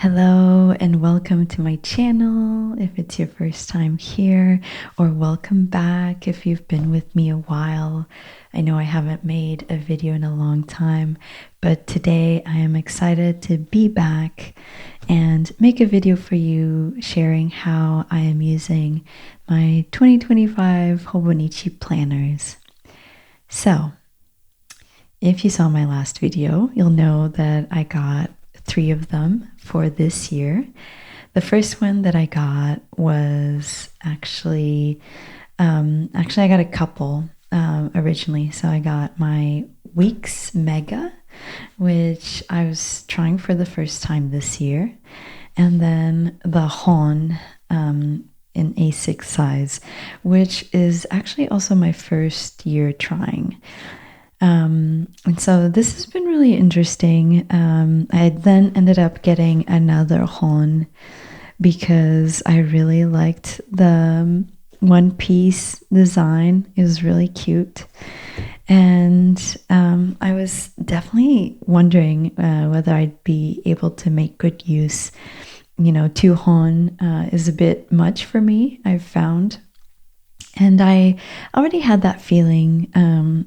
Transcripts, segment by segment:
Hello and welcome to my channel if it's your first time here, or welcome back if you've been with me a while. I know I haven't made a video in a long time, but today I am excited to be back and make a video for you sharing how I am using my 2025 Hobonichi planners. So, if you saw my last video, you'll know that I got 3 of them for this year. The first one that I got was actually I got a couple originally. So I got my Weeks Mega, which I was trying for the first time this year, and then the Hon in A6 size, which is actually also my first year trying. And so this has been really interesting. I then ended up getting another Hon because I really liked the one piece design. It was really cute. And I was definitely wondering whether I'd be able to make good use. 2 Hon is a bit much for me, I've found. And I already had that feeling,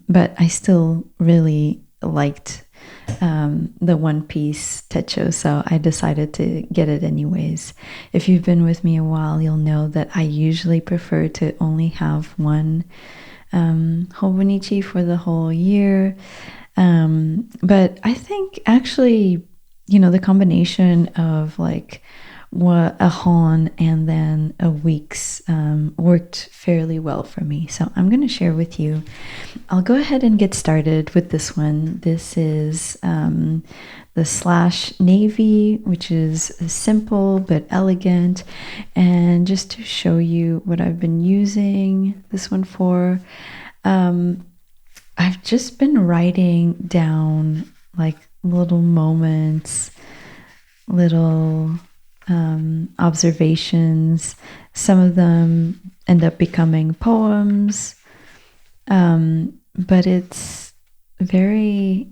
but I still really liked the one piece techo, so I decided to get it anyways. If you've been with me a while, you'll know that I usually prefer to only have one Hobonichi for the whole year. But I think actually, the combination of like what a Hon and then a Weeks worked fairly well for me. So I'm going to share with you. I'll go ahead and get started with this one. This is the slash navy, which is simple but elegant. And just to show you what I've been using this one for, I've just been writing down like little moments, little observations. Some of them end up becoming poems, but it's very,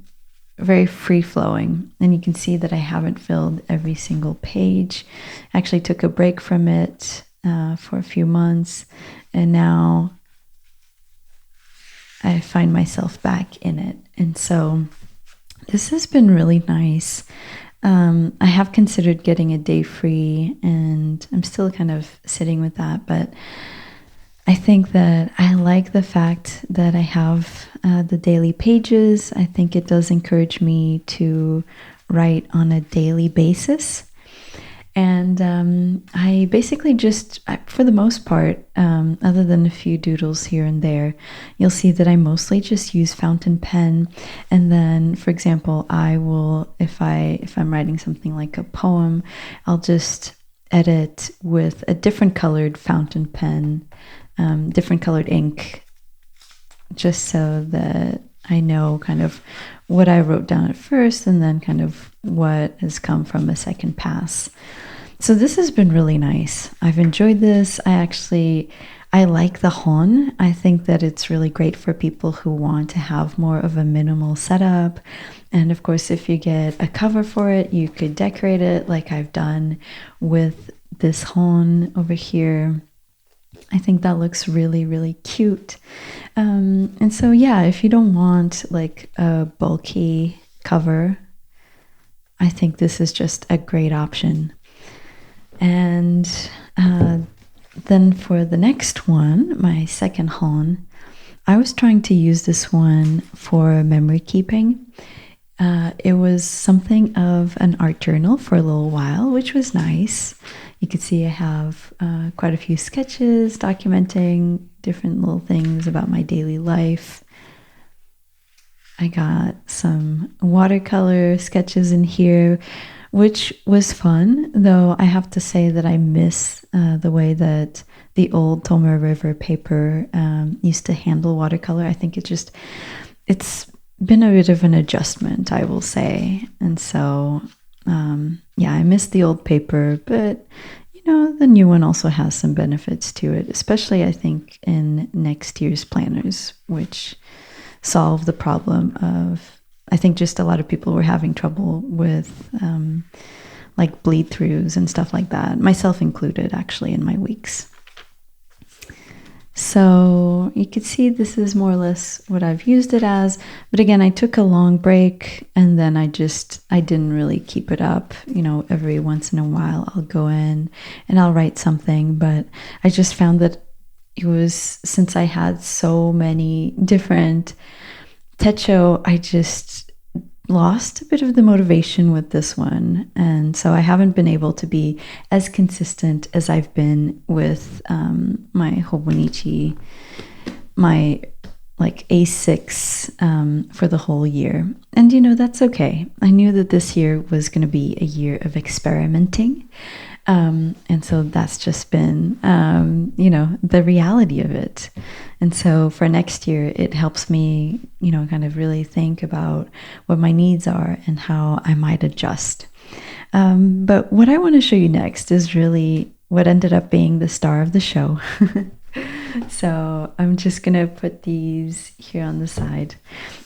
very free-flowing, and you can see that I haven't filled every single page. I actually took a break from it for a few months, and now I find myself back in it. And so this has been really nice. I have considered getting a day free, and I'm still kind of sitting with that, but I think that I like the fact that I have the daily pages. I think it does encourage me to write on a daily basis. And I basically just, for the most part, other than a few doodles here and there, you'll see that I mostly just use fountain pen. And then, for example, I will, if I'm writing something like a poem, I'll just edit with a different colored fountain pen, different colored ink, just so that I know kind of what I wrote down at first and then kind of what has come from a second pass. So this has been really nice. I've enjoyed this. I like the Hon. I think that it's really great for people who want to have more of a minimal setup. And of course, if you get a cover for it, you could decorate it like I've done with this Hon over here. I think that looks really, really cute. And so, yeah, if you don't want like a bulky cover, I think this is just a great option. And then for the next one, my second Hon, I was trying to use this one for memory keeping. It was something of an art journal for a little while, which was nice. You can see I have quite a few sketches documenting different little things about my daily life. I got some watercolor sketches in here, which was fun, though I have to say that I miss the way that the old Tomoe River paper used to handle watercolor. I think it's been a bit of an adjustment, I will say. And so, yeah, I miss the old paper, but the new one also has some benefits to it, especially I think in next year's planners, which solve the problem of, I think just a lot of people were having trouble with like bleed throughs and stuff like that, myself included, actually, in my weeks. So you can see this is more or less what I've used it as. But again, I took a long break and then I didn't really keep it up. Every once in a while I'll go in and I'll write something. But I just found that it was, since I had so many different techo, I just lost a bit of the motivation with this one, and so I haven't been able to be as consistent as I've been with my Hobonichi, my like A6 for the whole year. And that's okay. I knew that this year was going to be a year of experimenting, and so that's just been the reality of it. And so for next year, it helps me, kind of really think about what my needs are and how I might adjust. But what I want to show you next is really what ended up being the star of the show. So I'm just going to put these here on the side,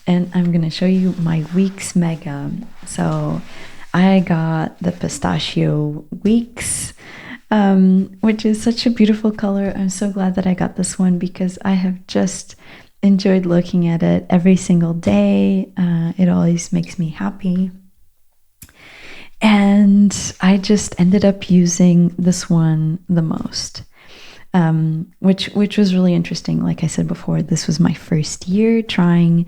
and I'm going to show you my Weeks Mega. So I got the Pistachio Weeks, which is such a beautiful color. I'm so glad that I got this one because I have just enjoyed looking at it every single day. It always makes me happy. And I just ended up using this one the most, which was really interesting. Like I said before, this was my first year trying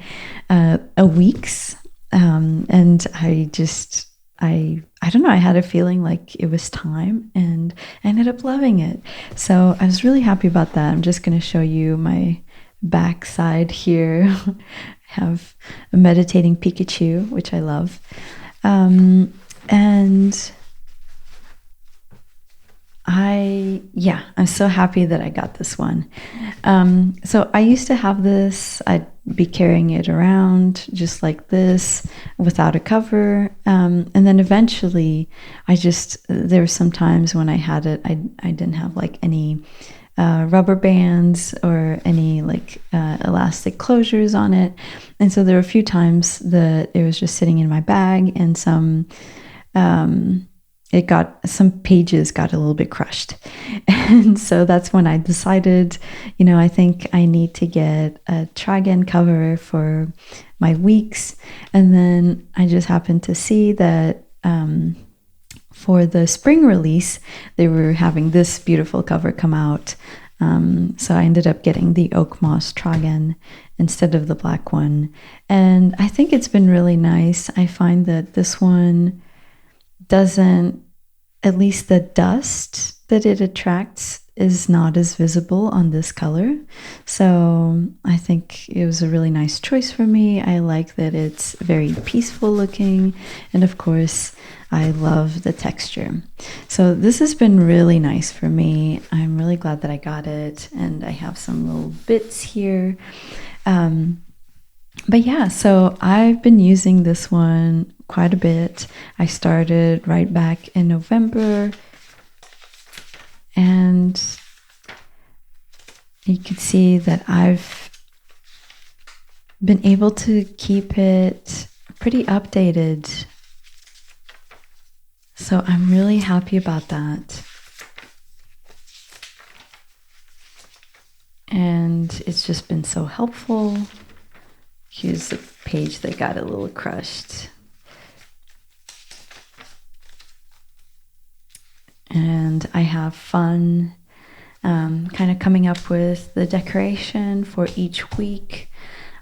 a Weeks, and I don't know, I had a feeling like it was time, and I ended up loving it. So I was really happy about that. I'm just going to show you my back side here. I have a meditating Pikachu, which I love. And I'm so happy that I got this one. So I used to have this. I'd be carrying it around just like this without a cover. And then eventually there were some times when I had it, I didn't have like any rubber bands or any like elastic closures on it. And so there were a few times that it was just sitting in my bag, and some pages got a little bit crushed. And so that's when I decided, I think I need to get a Tragen cover for my Weeks. And then I just happened to see that for the spring release, they were having this beautiful cover come out. So I ended up getting the Oak Moss Tragen instead of the black one. And I think it's been really nice. I find that this one doesn't, at least the dust that it attracts is not as visible on this color. So I think it was a really nice choice for me. I like that it's very peaceful looking, and of course I love the texture. So this has been really nice for me. I'm really glad that I got it, and I have some little bits here. But yeah, so I've been using this one quite a bit. I started right back in November, and you can see that I've been able to keep it pretty updated. So I'm really happy about that. And it's just been so helpful. Here's the page that got a little crushed. And I have fun kind of coming up with the decoration for each week.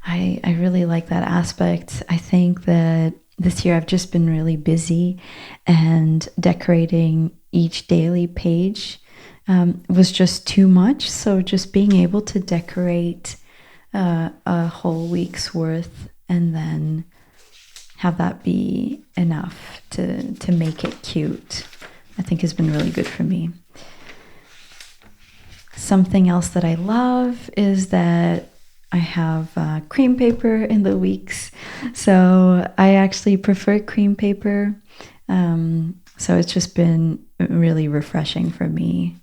I really like that aspect. I think that this year I've just been really busy, and decorating each daily page was just too much. So just being able to decorate a whole week's worth and then have that be enough to make it cute, I think has been really good for me. Something else that I love is that I have cream paper in the weeks. So I actually prefer cream paper. So it's just been really refreshing for me.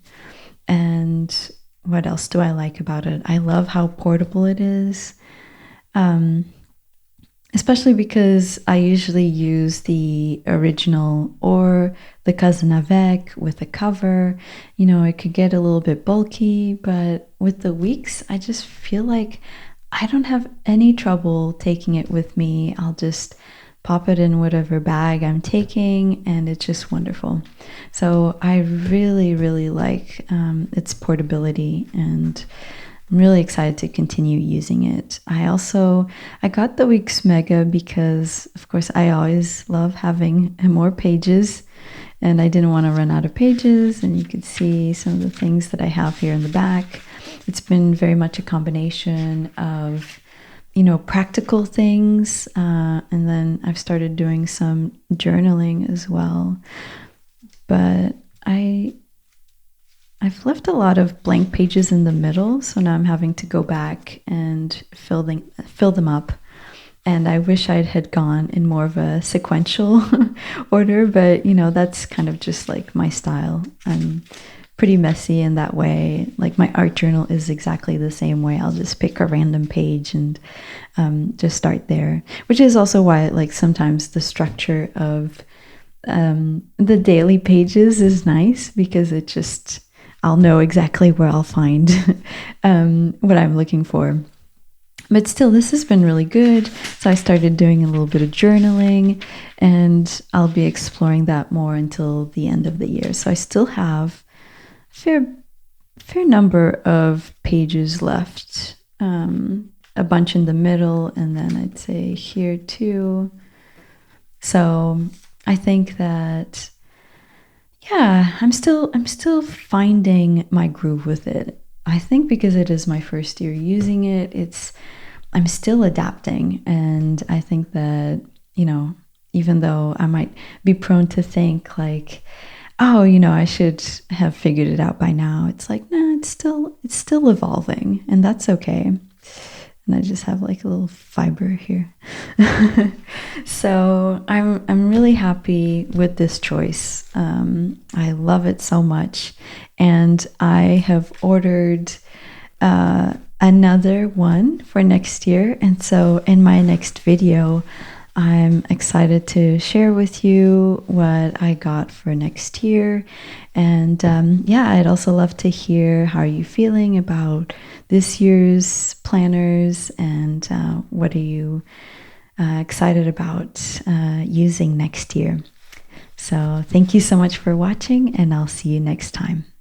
And what else do I like about it? I love how portable it is. especially because I usually use the original or the Cousin Avec with a cover. You know, it could get a little bit bulky, but with the weeks, I just feel like I don't have any trouble taking it with me. I'll just pop it in whatever bag I'm taking, and it's just wonderful. So I really, really like its portability, and I'm really excited to continue using it. I got the Weeks Mega because, of course, I always love having more pages, and I didn't want to run out of pages. And you could see some of the things that I have here in the back. It's been very much a combination of, you know, practical things, and then I've started doing some journaling as well. But I've left a lot of blank pages in the middle, so now I'm having to go back and fill them up. And I wish I had gone in more of a sequential order, but you know, that's kind of just like my style. I'm pretty messy in that way. Like my art journal is exactly the same way. I'll just pick a random page and just start there, which is also why like sometimes the structure of the daily pages is nice, because it just, I'll know exactly where I'll find what I'm looking for. But still, this has been really good. So I started doing a little bit of journaling, and I'll be exploring that more until the end of the year. So I still have a fair number of pages left, a bunch in the middle, and then I'd say here too. So I think that, yeah, I'm still finding my groove with it. I think because it is my first year using it, I'm still adapting. And I think that, you know, even though I might be prone to think like, oh, you know, I should have figured it out by now, it's like, nah, it's still evolving, and that's okay. And I just have like a little fiber here. So I'm really happy with this choice. I love it so much, and I have ordered another one for next year. And so in my next video, I'm excited to share with you what I got for next year. And yeah, I'd also love to hear how are you feeling about this year's planners, and what are you excited about using next year. So thank you so much for watching, and I'll see you next time.